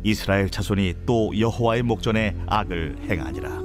이스라엘 자손이 또 여호와의 목전에 악을 행하니라.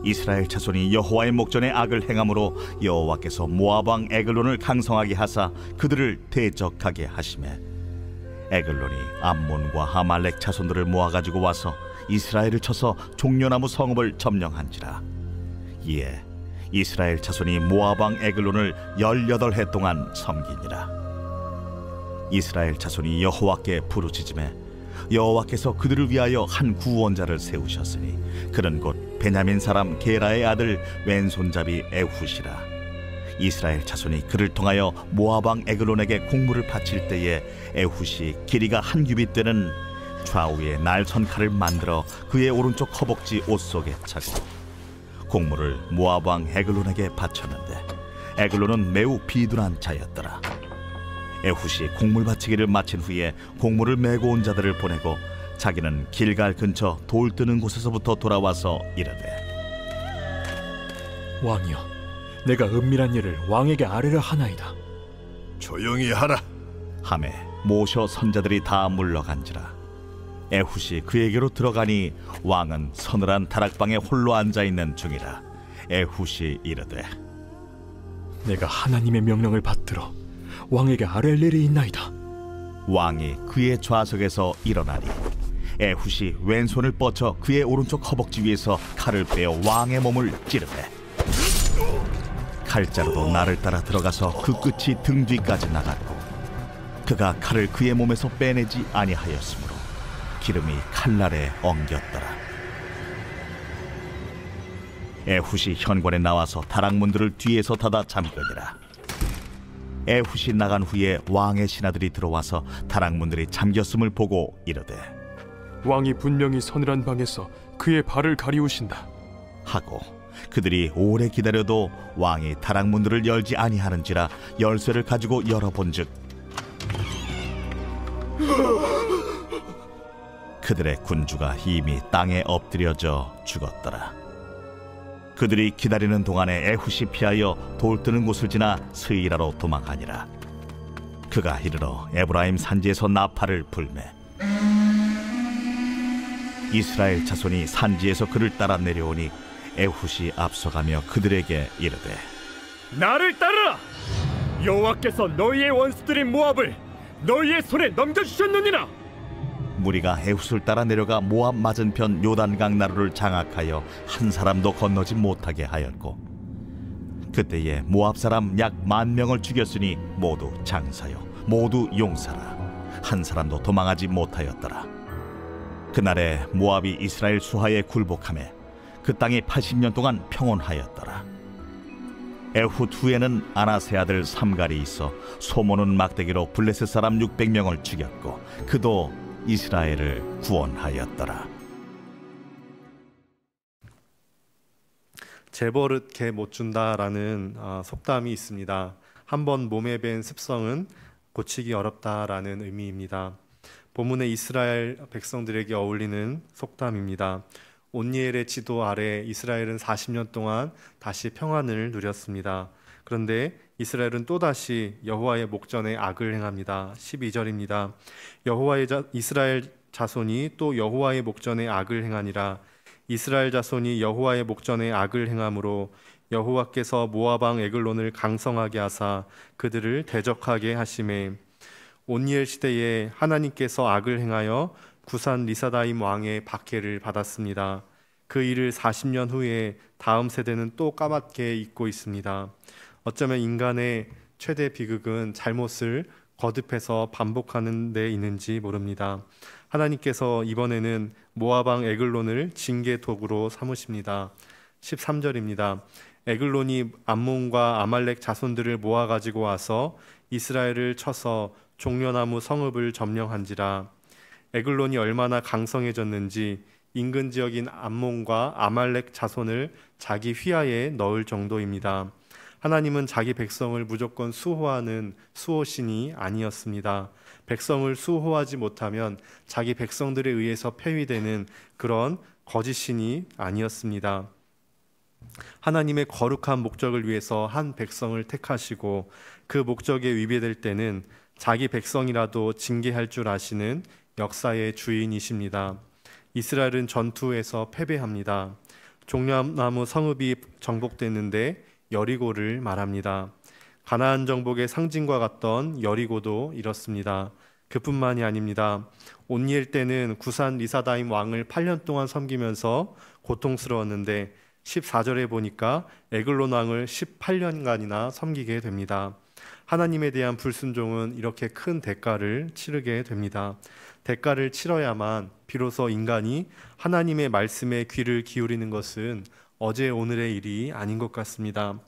이스라엘 자손이 여호와의 목전에 악을 행함으로 여호와께서 모압 왕 에글론을 강성하게 하사 그들을 대적하게 하시매 에글론이 암몬과 아말렉 자손들을 모아가지고 와서 이스라엘을 쳐서 종려나무 성읍을 점령한지라. 이에 이스라엘 자손이 모압 왕 에글론을 18해 동안 섬기니라. 이스라엘 자손이 여호와께 부르짖으매 여호와께서 그들을 위하여 한 구원자를 세우셨으니 그는 곧 베냐민 사람 게라의 아들 왼손잡이 에훗이라. 이스라엘 자손이 그를 통하여 모압 왕 에글론에게 공물을 바칠 때에 에훗이 길이가 한 규빗 되는 좌우에 날선 칼을 만들어 그의 오른쪽 허벅지 옷 속에 차고 공물을 모압 왕 에글론에게 바쳤는데 에글론은 매우 비둔한 자였더라. 에훗이 공물 바치기를 마친 후에 공물을 메고 온 자들을 보내고 자기는 길갈 근처 돌 뜨는 곳에서부터 돌아와서 이르되 왕이여, 내가 은밀한 일을 왕에게 아뢰려 하나이다. 조용히 하라 하매 모셔 선자들이 다 물러간지라. 에훗이 그에게로 들어가니 왕은 서늘한 다락방에 홀로 앉아있는 중이라. 에훗이 이르되 내가 하나님의 명령을 받들어 왕에게 아뢰릴 일이 있나이다. 왕이 그의 좌석에서 일어나니 에훗이 왼손을 뻗쳐 그의 오른쪽 허벅지 위에서 칼을 빼어 왕의 몸을 찌르매 칼자루도 날을 따라 들어가서 그 끝이 등 뒤까지 나갔고 그가 칼을 그의 몸에서 빼내지 아니하였으므로 기름이 칼날에 엉겼더라. 에훗이 현관에 나와서 다락문들을 뒤에서 닫아 잠그니라. 에훗이 나간 후에 왕의 신하들이 들어와서 다락문들이 잠겼음을 보고 이르되 왕이 분명히 서늘한 방에서 그의 발을 가리우신다 하고 그들이 오래 기다려도 왕이 다락문들을 열지 아니하는지라 열쇠를 가지고 열어본즉 그들의 군주가 이미 땅에 엎드려져 죽었더라. 그들이 기다리는 동안에 에훗이 피하여 돌 뜨는 곳을 지나 스이라로 도망하니라. 그가 이르러 에브라임 산지에서 나팔을 불매 이스라엘 자손이 산지에서 그를 따라 내려오니 에훗이 앞서가며 그들에게 이르되 나를 따르라! 여호와께서 너희의 원수들인 모압을 너희의 손에 넘겨주셨느니라. 무리가 에훗을 따라 내려가 모압 맞은편 요단강 나루를 장악하여 한 사람도 건너지 못하게 하였고 그때에 모압 사람 약 10,000명을 죽였으니 모두 장사요 모두 용사라. 한 사람도 도망하지 못하였더라. 그날에 모압이 이스라엘 수하에 굴복하매 그 땅이 80년 동안 평온하였더라. 에훗 후에는 아나세 아들 삼갈이 있어 소모는 막대기로 블레셋 사람 600명을 죽였고 그도 이스라엘을 구원하였더라. 재버릇 개 못 준다라는 속담이 있습니다. 한번 몸에 밴 습성은 고치기 어렵다라는 의미입니다. 본문의 이스라엘 백성들에게 어울리는 속담입니다. 온니엘의 지도 아래 이스라엘은 40년 동안 다시 평안을 누렸습니다. 그런데 이스라엘은 또다시 여호와의 목전에 악을 행합니다. 12절입니다. 이스라엘 자손이 또 여호와의 목전에 악을 행하니라. 이스라엘 자손이 여호와의 목전에 악을 행함으로 여호와께서 모압 왕 에글론을 강성하게 하사 그들을 대적하게 하시매 온니엘 시대에 하나님께서 악을 행하여 구산 리사다임 왕의 박해를 받았습니다. 그 일을 40년 후에 다음 세대는 또 까맣게 잊고 있습니다. 어쩌면 인간의 최대 비극은 잘못을 거듭해서 반복하는 데 있는지 모릅니다. 하나님께서 이번에는 모압 왕 에글론을 징계 도구로 삼으십니다. 13절입니다. 에글론이 암몬과 아말렉 자손들을 모아가지고 와서 이스라엘을 쳐서 종려나무 성읍을 점령한지라. 에글론이 얼마나 강성해졌는지 인근 지역인 암몬과 아말렉 자손을 자기 휘하에 넣을 정도입니다. 하나님은 자기 백성을 무조건 수호하는 수호신이 아니었습니다. 백성을 수호하지 못하면 자기 백성들에 의해서 폐위되는 그런 거짓신이 아니었습니다. 하나님의 거룩한 목적을 위해서 한 백성을 택하시고 그 목적에 위배될 때는 자기 백성이라도 징계할 줄 아시는 역사의 주인이십니다. 이스라엘은 전투에서 패배합니다. 종려나무 성읍이 정복됐는데 여리고를 말합니다. 가나안 정복의 상징과 같던 여리고도 이렇습니다. 그뿐만이 아닙니다. 온니엘 때는 구산 리사다임 왕을 8년 동안 섬기면서 고통스러웠는데 14절에 보니까 에글론 왕을 18년간이나 섬기게 됩니다. 하나님에 대한 불순종은 이렇게 큰 대가를 치르게 됩니다. 대가를 치러야만 비로소 인간이 하나님의 말씀에 귀를 기울이는 것은 어제 오늘의 일이 아닌 것 같습니다.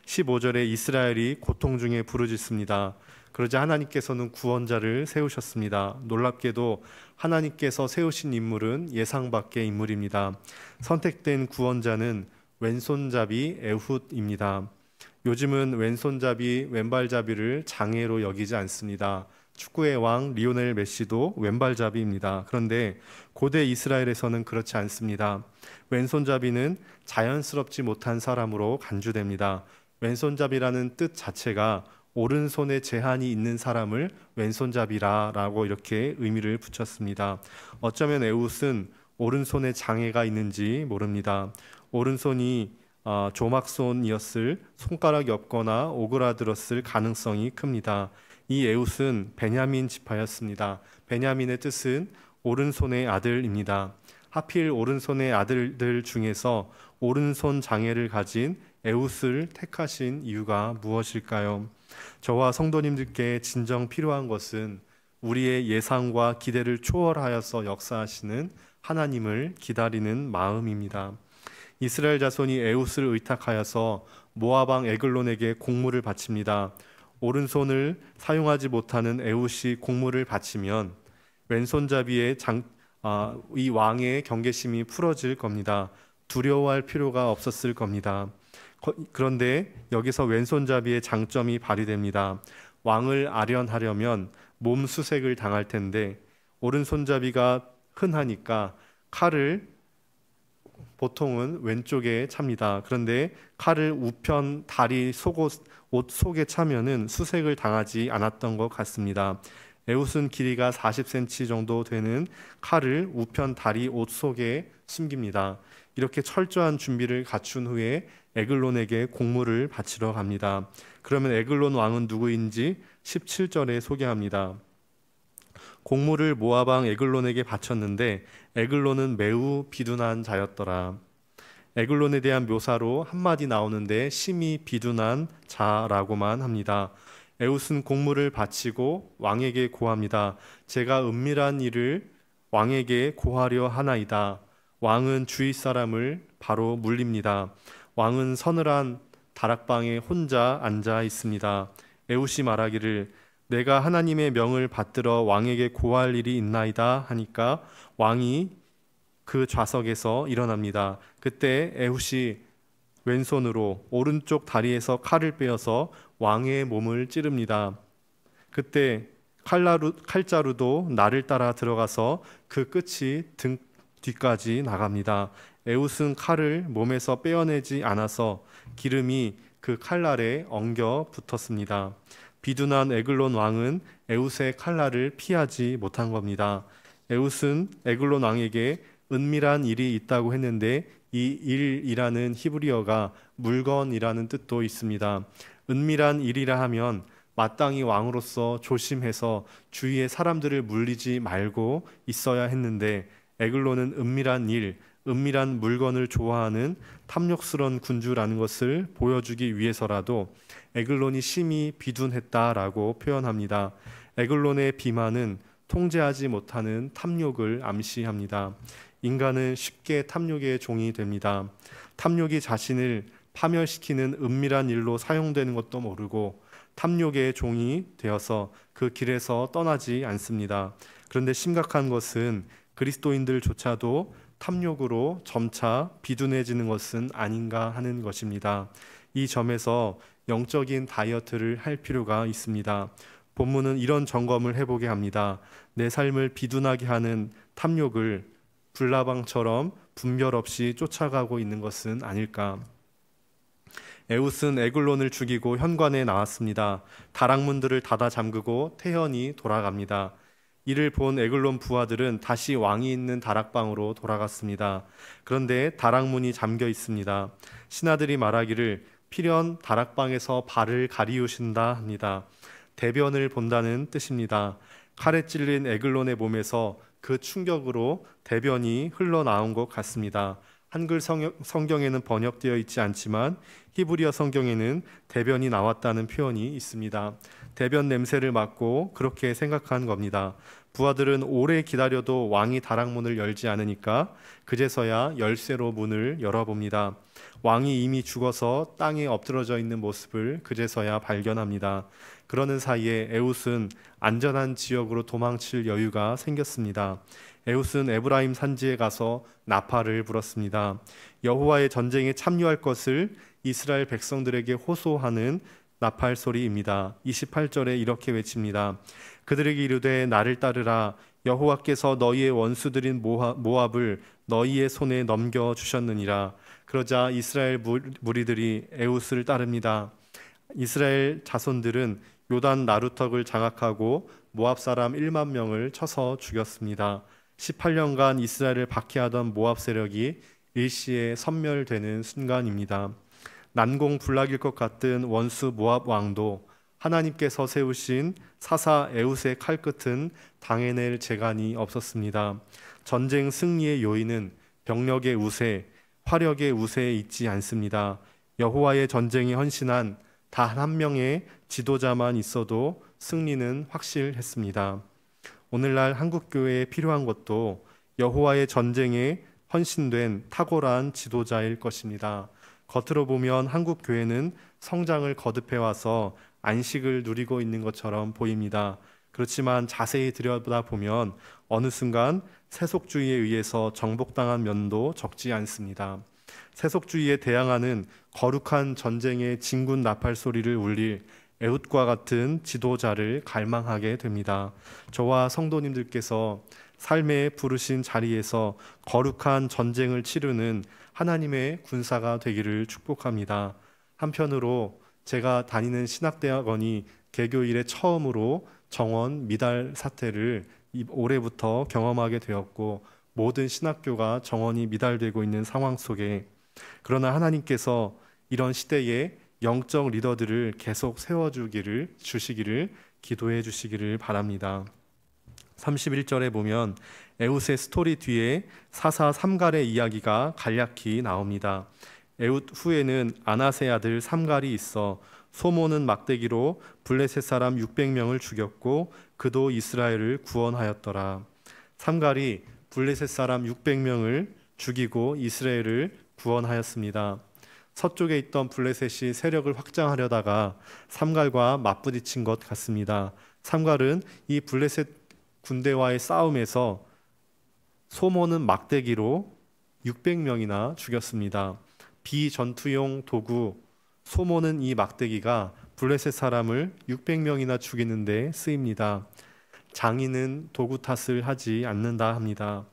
15절에 이스라엘이 고통 중에 부르짖습니다. 그러자 하나님께서는 구원자를 세우셨습니다. 놀랍게도 하나님께서 세우신 인물은 예상 밖의 인물입니다. 선택된 구원자는 왼손잡이 에훗입니다. 요즘은 왼손잡이, 왼발잡이를 장애로 여기지 않습니다. 축구의 왕 리오넬 메시도 왼발잡이입니다. 그런데 고대 이스라엘에서는 그렇지 않습니다. 왼손잡이는 자연스럽지 못한 사람으로 간주됩니다. 왼손잡이라는 뜻 자체가 오른손에 제한이 있는 사람을 왼손잡이라고 이렇게 의미를 붙였습니다. 어쩌면 에훗은 오른손에 장애가 있는지 모릅니다. 오른손이 조막손이었을, 손가락이 없거나 오그라들었을 가능성이 큽니다. 이 에훗은 베냐민 지파였습니다. 베냐민의 뜻은 오른손의 아들입니다. 하필 오른손의 아들들 중에서 오른손 장애를 가진 에훗을 택하신 이유가 무엇일까요? 저와 성도님들께 진정 필요한 것은 우리의 예상과 기대를 초월하여서 역사하시는 하나님을 기다리는 마음입니다. 이스라엘 자손이 에훗을 의탁하여서 모압 왕 에글론에게 공물을 바칩니다. 오른손을 사용하지 못하는 에훗이 공물을 바치면 왼손잡이의 이 왕의 경계심이 풀어질 겁니다. 두려워할 필요가 없었을 겁니다. 그런데 여기서 왼손잡이의 장점이 발휘됩니다. 왕을 아련하려면 몸 수색을 당할 텐데 오른손잡이가 흔하니까 칼을 보통은 왼쪽에 찹니다. 그런데 칼을 우편 다리 옷 속에 차면은 수색을 당하지 않았던 것 같습니다. 에훗은 길이가 40cm 정도 되는 칼을 우편 다리 옷 속에 숨깁니다. 이렇게 철저한 준비를 갖춘 후에 에글론에게 공물을 바치러 갑니다. 그러면 에글론 왕은 누구인지 17절에 소개합니다. 공물을 모압 왕 에글론에게 바쳤는데 에글론은 매우 비둔한 자였더라. 에글론에 대한 묘사로 한마디 나오는데 심히 비둔한 자라고만 합니다. 에훗은 공물을 바치고 왕에게 고합니다. 제가 은밀한 일을 왕에게 고하려 하나이다. 왕은 주위 사람을 바로 물립니다. 왕은 서늘한 다락방에 혼자 앉아 있습니다. 에훗이 말하기를 내가 하나님의 명을 받들어 왕에게 고할 일이 있나이다 하니까 왕이 그 좌석에서 일어납니다. 그때 에훗이 왼손으로 오른쪽 다리에서 칼을 빼어서 왕의 몸을 찌릅니다. 그때 칼자루도 날을 따라 들어가서 그 끝이 등 뒤까지 나갑니다. 에훗은 칼을 몸에서 빼어내지 않아서 기름이 그 칼날에 엉겨 붙었습니다. 비둔한 에글론 왕은 에훗의 칼날을 피하지 못한 겁니다. 에훗은 에글론 왕에게 은밀한 일이 있다고 했는데 이 일이라는 히브리어가 물건이라는 뜻도 있습니다. 은밀한 일이라 하면 마땅히 왕으로서 조심해서 주위의 사람들을 물리지 말고 있어야 했는데 에글론은 은밀한 일, 은밀한 물건을 좋아하는 탐욕스러운 군주라는 것을 보여주기 위해서라도 에글론이 심히 비둔했다라고 표현합니다. 에글론의 비만은 통제하지 못하는 탐욕을 암시합니다. 인간은 쉽게 탐욕의 종이 됩니다. 탐욕이 자신을 파멸시키는 은밀한 일로 사용되는 것도 모르고 탐욕의 종이 되어서 그 길에서 떠나지 않습니다. 그런데 심각한 것은 그리스도인들조차도 탐욕으로 점차 비둔해지는 것은 아닌가 하는 것입니다. 이 점에서 영적인 다이어트를 할 필요가 있습니다. 본문은 이런 점검을 해보게 합니다. 내 삶을 비둔하게 하는 탐욕을 불나방처럼 분별 없이 쫓아가고 있는 것은 아닐까. 에훗은 에글론을 죽이고 현관에 나왔습니다. 다락문들을 닫아 잠그고 태연히 돌아갑니다. 이를 본 에글론 부하들은 다시 왕이 있는 다락방으로 돌아갔습니다. 그런데 다락문이 잠겨 있습니다. 신하들이 말하기를 필연 다락방에서 발을 가리우신다 합니다. 대변을 본다는 뜻입니다. 칼에 찔린 에글론의 몸에서 그 충격으로 대변이 흘러나온 것 같습니다. 한글 성경에는 번역되어 있지 않지만 히브리어 성경에는 대변이 나왔다는 표현이 있습니다. 대변 냄새를 맡고 그렇게 생각한 겁니다. 부하들은 오래 기다려도 왕이 다락문을 열지 않으니까 그제서야 열쇠로 문을 열어봅니다. 왕이 이미 죽어서 땅에 엎드러져 있는 모습을 그제서야 발견합니다. 그러는 사이에 에훗은 안전한 지역으로 도망칠 여유가 생겼습니다. 에훗은 에브라임 산지에 가서 나팔을 불었습니다. 여호와의 전쟁에 참여할 것을 이스라엘 백성들에게 호소하는 나팔 소리입니다. 28절에 이렇게 외칩니다. 그들에게 이르되 나를 따르라. 여호와께서 너희의 원수들인 모압을 너희의 손에 넘겨주셨느니라. 그러자 이스라엘 무리들이 에훗을 따릅니다. 이스라엘 자손들은 요단 나루턱을 장악하고 모압 사람 1만 명을 쳐서 죽였습니다. 18년간 이스라엘을 박해하던 모압 세력이 일시에 섬멸되는 순간입니다. 난공불락일 것 같은 원수 모압 왕도 하나님께서 세우신 사사 에훗의 칼끝은 당해낼 재간이 없었습니다. 전쟁 승리의 요인은 병력의 우세, 화력의 우세에 있지 않습니다. 여호와의 전쟁에 헌신한 단 한 명의 지도자만 있어도 승리는 확실했습니다. 오늘날 한국교회에 필요한 것도 여호와의 전쟁에 헌신된 탁월한 지도자일 것입니다. 겉으로 보면 한국교회는 성장을 거듭해와서 안식을 누리고 있는 것처럼 보입니다. 그렇지만 자세히 들여다보면 어느 순간 세속주의에 의해서 정복당한 면도 적지 않습니다. 세속주의에 대항하는 거룩한 전쟁의 진군 나팔 소리를 울릴 에훗과 같은 지도자를 갈망하게 됩니다. 저와 성도님들께서 삶의 부르신 자리에서 거룩한 전쟁을 치르는 하나님의 군사가 되기를 축복합니다. 한편으로 제가 다니는 신학대학원이 개교 이래 처음으로 정원 미달 사태를 올해부터 경험하게 되었고 모든 신학교가 정원이 미달되고 있는 상황 속에 그러나 하나님께서 이런 시대에 영적 리더들을 계속 주시기를 기도해 주시기를 바랍니다. 31절에 보면 에훗의 스토리 뒤에 사사 삼갈의 이야기가 간략히 나옵니다. 에훗 후에는 아낫의 아들 삼갈이 있어 소모는 막대기로 블레셋 사람 600명을 죽였고 그도 이스라엘을 구원하였더라. 삼갈이 블레셋 사람 600명을 죽이고 이스라엘을 구원하였습니다. 서쪽에 있던 블레셋이 세력을 확장하려다가 삼갈과 맞부딪힌 것 같습니다. 삼갈은 이 블레셋 군대와의 싸움에서 소모는 막대기로 600명이나 죽였습니다. 비전투용 도구 소모는 이 막대기가 블레셋 사람을 600명이나 죽이는 데 쓰입니다. 장인은 도구 탓을 하지 않는다 합니다.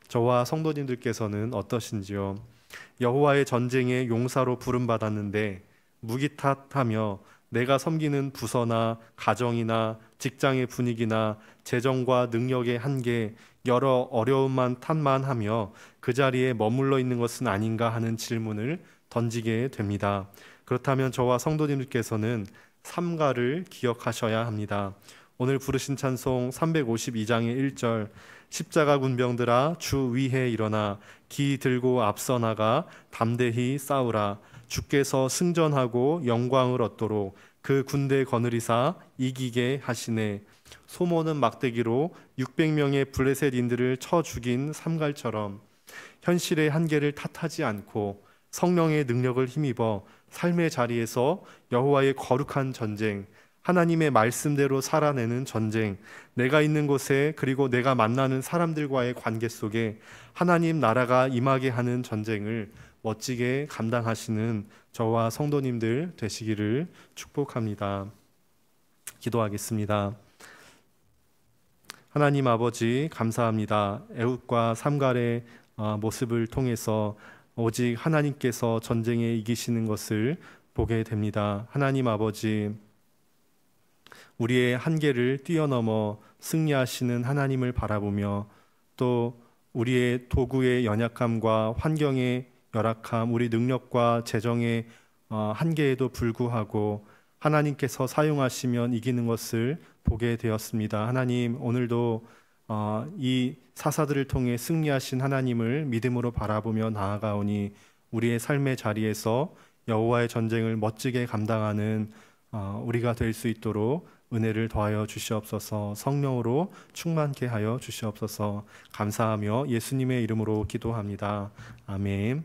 저와 성도님들께서는 어떠신지요? 여호와의 전쟁의 용사로 부름받았는데 무기 탓하며 내가 섬기는 부서나 가정이나 직장의 분위기나 재정과 능력의 한계, 여러 어려움만 탓만하며 그 자리에 머물러 있는 것은 아닌가 하는 질문을 던지게 됩니다. 그렇다면 저와 성도님들께서는 삼가를 기억하셔야 합니다. 오늘 부르신 찬송 352장의 1절 십자가 군병들아 주 위에 일어나 기 들고 앞서 나가 담대히 싸우라. 주께서 승전하고 영광을 얻도록 그 군대 거느리사 이기게 하시네. 소모는 막대기로 600명의 블레셋인들을 쳐 죽인 삼갈처럼 현실의 한계를 탓하지 않고 성령의 능력을 힘입어 삶의 자리에서 여호와의 거룩한 전쟁, 하나님의 말씀대로 살아내는 전쟁, 내가 있는 곳에 그리고 내가 만나는 사람들과의 관계 속에 하나님 나라가 임하게 하는 전쟁을 멋지게 감당하시는 저와 성도님들 되시기를 축복합니다. 기도하겠습니다. 하나님 아버지 감사합니다. 에훗과 삼갈의 모습을 통해서 오직 하나님께서 전쟁에 이기시는 것을 보게 됩니다. 하나님 아버지, 우리의 한계를 뛰어넘어 승리하시는 하나님을 바라보며 또 우리의 도구의 연약함과 환경의 열악함, 우리 능력과 재정의 한계에도 불구하고 하나님께서 사용하시면 이기는 것을 보게 되었습니다. 하나님, 오늘도 이 사사들을 통해 승리하신 하나님을 믿음으로 바라보며 나아가오니 우리의 삶의 자리에서 여호와의 전쟁을 멋지게 감당하는 우리가 될 수 있도록 은혜를 더하여 주시옵소서. 성령으로 충만케 하여 주시옵소서. 감사하며 예수님의 이름으로 기도합니다. 아멘.